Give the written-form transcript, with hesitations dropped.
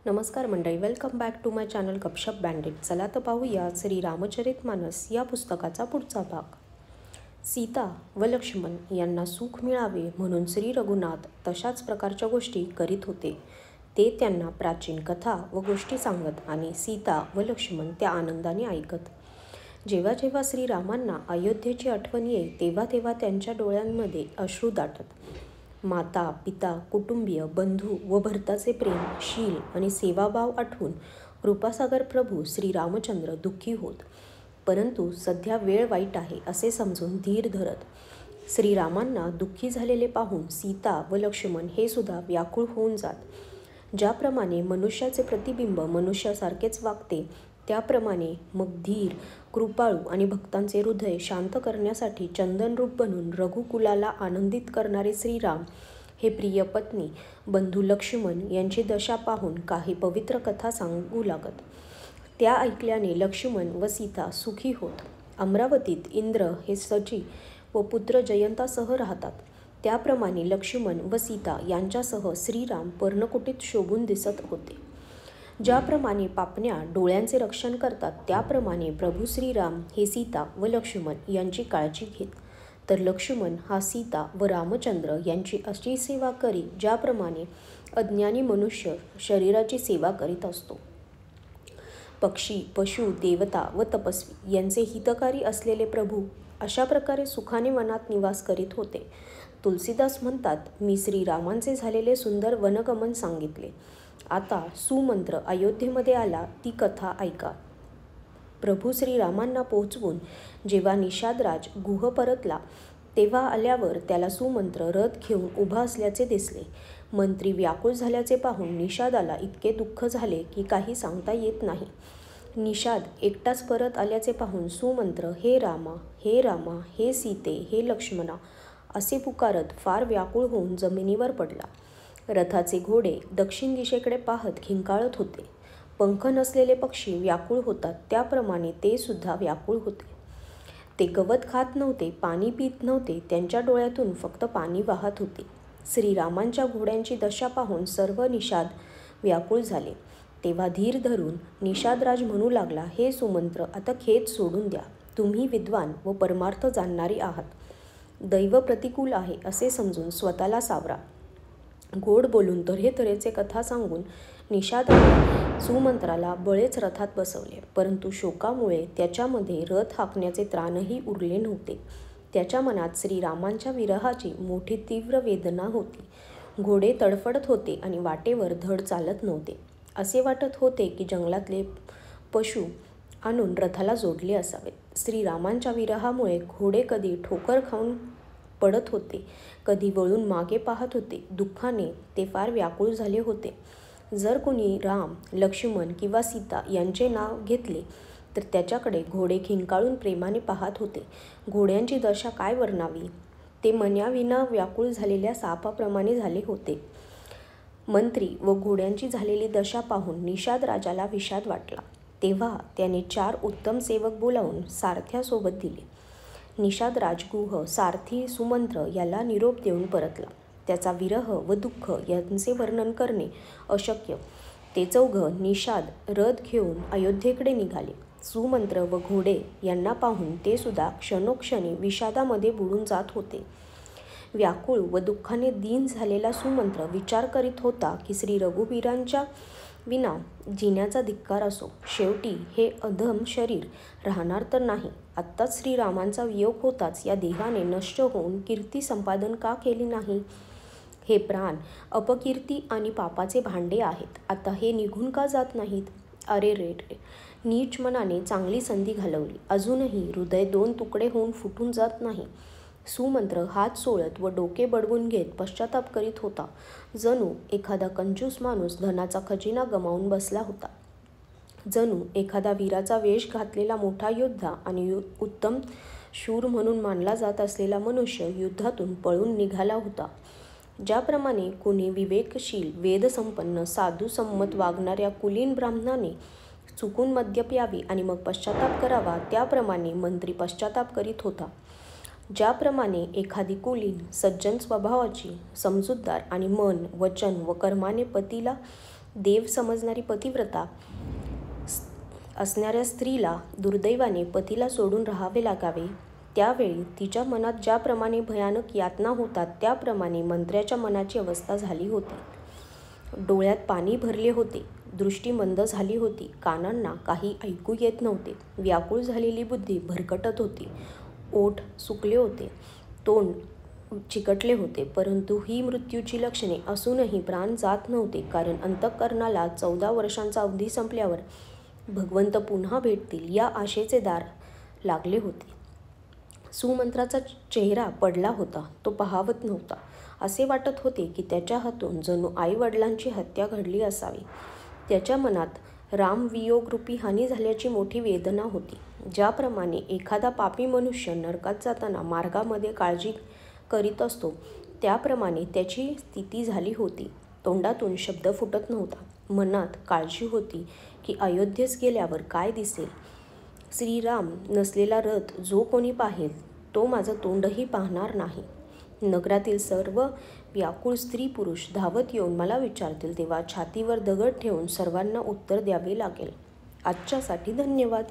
नमस्कार मंडळी, welcome back to my channel Gapshap बँडेड. चला तर पाहूया श्री रामचरितमानस या पुस्तकाचा पुढचा भाग. सीता व लक्ष्मण यांना सुख मिळावे म्हणून श्री रघुनाथ तशाच प्रकारच्या गोष्टी करीत होते. ते त्यांना प्राचीन कथा व गोष्टी सांगत आणि सीता व लक्ष्मण त्या आनंदाने ऐकत. जेव्हा जेव्हा श्रीरामांना अयोध्येची आठवण येई तेव्हा तेव्हा त्यांच्या डोळ्यांमध्ये अश्रू दाटत. माता, पिता, कुटुंबीय, बंधू व भरताचे प्रेम, शील आणि सेवाभाव आठवून कृपासागर प्रभू श्रीरामचंद्र दुःखी होत. परंतु सध्या वेळ वाईट आहे असे समजून धीर धरत. श्रीरामांना दुःखी झालेले पाहून सीता व लक्ष्मण हे सुद्धा व्याकुळ होऊन जात. ज्याप्रमाणे मनुष्याचे प्रतिबिंब मनुष्यासारखेच वागते त्याप्रमाणे मग धीर, कृपाळू आणि भक्तांचे हृदय शांत करण्यासाठी चंदनरूप बनून रघुकुलाला आनंदित करणारे श्रीराम हे प्रिय पत्नी बंधू लक्ष्मण यांची दशा पाहून काही पवित्र कथा सांगू लागत. त्या ऐकल्याने लक्ष्मण व सीता सुखी होत. अमरावतीत इंद्र हे सची व पुत्र जयंतासह राहतात. त्याप्रमाणे लक्ष्मण व सीता यांच्यासह श्रीराम पर्णकुटीत शोभून दिसत होते. ज्याप्रमाणे पापण्या डोळ्यांचे रक्षण करतात त्याप्रमाणे प्रभू श्रीराम हे सीता व लक्ष्मण यांची काळजी घेत. तर लक्ष्मण हा सीता व रामचंद्र यांची अशी सेवा करी ज्याप्रमाणे अज्ञानी मनुष्य शरीराची सेवा करीत असतो. पक्षी, पशु, देवता व तपस्वी यांचे हितकारी असलेले प्रभू अशा प्रकारे सुखाने वनात निवास करीत होते. तुलसीदास म्हणतात, मी श्रीरामांचे झालेले सुंदर वनगमन सांगितले. आता सुमंत्र अयोध्येमध्ये आला ती कथा ऐका. प्रभू श्रीरामांना पोहोचवून जेव्हा निषादराज गुह परतला तेव्हा आल्यावर त्याला सुमंत्र रथ घेऊन उभा असल्याचे दिसले. मंत्री व्याकुळ झाल्याचे पाहून निषादाला इतके दुःख झाले की काही सांगता येत नाही. निषाद एकटाच परत आल्याचे पाहून सुमंत्र हे रामा, हे रामा, हे सीते, हे लक्ष्मणा असे पुकारत फार व्याकुळ होऊन जमिनीवर पडला. रथाचे घोडे दक्षिण दिशेकडे पाहत खिंकाळत होते. पंख नसलेले पक्षी व्याकुळ होतात त्याप्रमाणे ते सुद्धा व्याकुळ होते. ते गवत खात नव्हते, पाणी पित नव्हते, त्यांच्या डोळ्यातून फक्त पाणी वाहत होते. श्रीरामांच्या घोड्यांची दशा पाहून सर्व निषाद व्याकुळ झाले. तेव्हा धीर धरून निषादराज म्हणू लागला, हे सुमंत्र, आता खेद सोडून द्या. तुम्ही विद्वान व परमार्थ जाणणारी आहात. दैव प्रतिकूल आहे असे समजून स्वतःला सावरा. गोड बोलून तऱ्हेतऱ्हेचे कथा सांगून निषादाने सुमंत्राला बळेच रथात बसवले. परंतु शोकामुळे त्याच्यामध्ये रथ हाकण्याचे त्राणही उरले नव्हते. त्याच्या मनात श्रीरामांच्या विरहाची मोठी तीव्र वेदना होती. घोडे तडफडत होते आणि वाटेवर धड चालत नव्हते. असे वाटत होते की जंगलातले पशु आणून रथाला जोडले असावेत. श्रीरामांच्या विरहामुळे घोडे कधी ठोकर खाऊन पडत होते, कधी वळून मागे पाहत होते. दुःखाने ते फार व्याकुळ झाले होते. जर कोणी राम, लक्ष्मण किंवा सीता यांचे नाव घेतले तर त्याच्याकडे घोडे खिंकाळून प्रेमाने पाहत होते. घोड्यांची दशा काय वर्णावी. ते मन्याविना व्याकुळ झालेल्या सापाप्रमाणे झाले होते. मंत्री व घोड्यांची झालेली दशा पाहून निषाद राजाला विषाद वाटला. तेव्हा त्याने 4 उत्तम सेवक बोलावून सारथ्यासोबत दिले. निषाद राजगुह सारथी सुमंत्र याला निरोप देऊन परतला. त्याचा विरह व दुःख यांचे वर्णन करणे अशक्य. ते 4 निषाद रथ घेऊन अयोध्येकडे निघाले. सुमंत्र व घोडे यांना पाहून ते सुद्धा क्षणोक्षणी विषादामध्ये बुडून जात होते. व्याकुळ व दुःखाने दीन झालेला सुमंत्र विचार करीत होता की श्री रघुवीरांच्या विना जिण्याचा धिक्कार असो. शेवटी हे अधम शरीर राहणार तर नाही. आत्ताच श्रीरामांचा वियोग होताच या देहाने नष्ट होऊन कीर्ती संपादन का केली नाही. हे प्राण अपकीर्ती आणि पापाचे भांडे आहेत. आता हे निघून का जात नाहीत. अरे रे रे, नीच मनाने चांगली संधी घालवली. अजूनही हृदय 2 तुकडे होऊन फुटून जात नाही. सुमंत्र हात सोळत व डोके बडवून घेत पश्चाताप करीत होता. जणू एखादा कंजूस माणूस धनाचा खजिना गमावून बसला होता. जणू एखादा वीराचा वेश घातलेला मोठा योद्धा आणि उत्तम शूर म्हणून मानला जात असलेला मनुष्य युद्धातून पळून निघाला होता. ज्याप्रमाणे कोणी विवेकशील, वेदसंपन्न, साधुसंमत वागणाऱ्या कुलीन ब्राह्मणाने चुकून मद्य प्यावी आणि मग पश्चाताप करावा त्याप्रमाणे मंत्री पश्चाताप करीत होता. ज्याप्रमाणे एखादी कुलीन, सज्जन स्वभावाची, समजूतदार आणि मन, वचन व कर्माने पतीला देव समजणारी पतिव्रता असणाऱ्या स्त्रीला दुर्दैवाने पतीला सोडून राहावे लागावे, त्यावेळी तिच्या मनात ज्याप्रमाणे भयानक यातना होतात त्याप्रमाणे मंत्र्याच्या मनाची अवस्था झाली होती. डोळ्यात पाणी भरले होते, दृष्टी मंद झाली होती, कानांना काही ऐकू येत नव्हते, व्याकुळ झालेली बुद्धी भरकटत होती, ओठ सुकले होते, तोंड चिकटले होते. परंतु ही मृत्यूची लक्षणे असूनही प्राण जात नव्हते, कारण अंतःकरणाला 14 वर्षांचा अवधी संपल्यावर भगवंत पुन्हा भेटतील या आशेचे दार लागले होते. सुमंत्राचा चेहरा पडला होता, तो पाहावत नव्हता. असे वाटत होते की त्याच्या हातून जणू आई-वडिलांची हत्या घडली असावी. त्याच्या मनात रामवियोगरूपी हानी झाल्याची मोठी वेदना होती. ज्याप्रमाणे एखादा पापी मनुष्य नरकात जाताना मार्गामध्ये काळजी करीत असतो, त्याप्रमाणे त्याची स्थिती झाली होती. तोंडातून शब्द फुटत नव्हता. मनात काळजी होती की अयोध्येस गेल्यावर काय दिसेल. श्रीराम नसलेला रथ जो कोणी पाहेल तो माझं तोंडही पाहणार नाही. नगरातील सर्व व्याकुळ स्त्री पुरुष धावत येऊन मला विचारतील तेव्हा छातीवर दगड ठेवून सर्वांना उत्तर द्यावे लागेल. आजच्यासाठी धन्यवाद.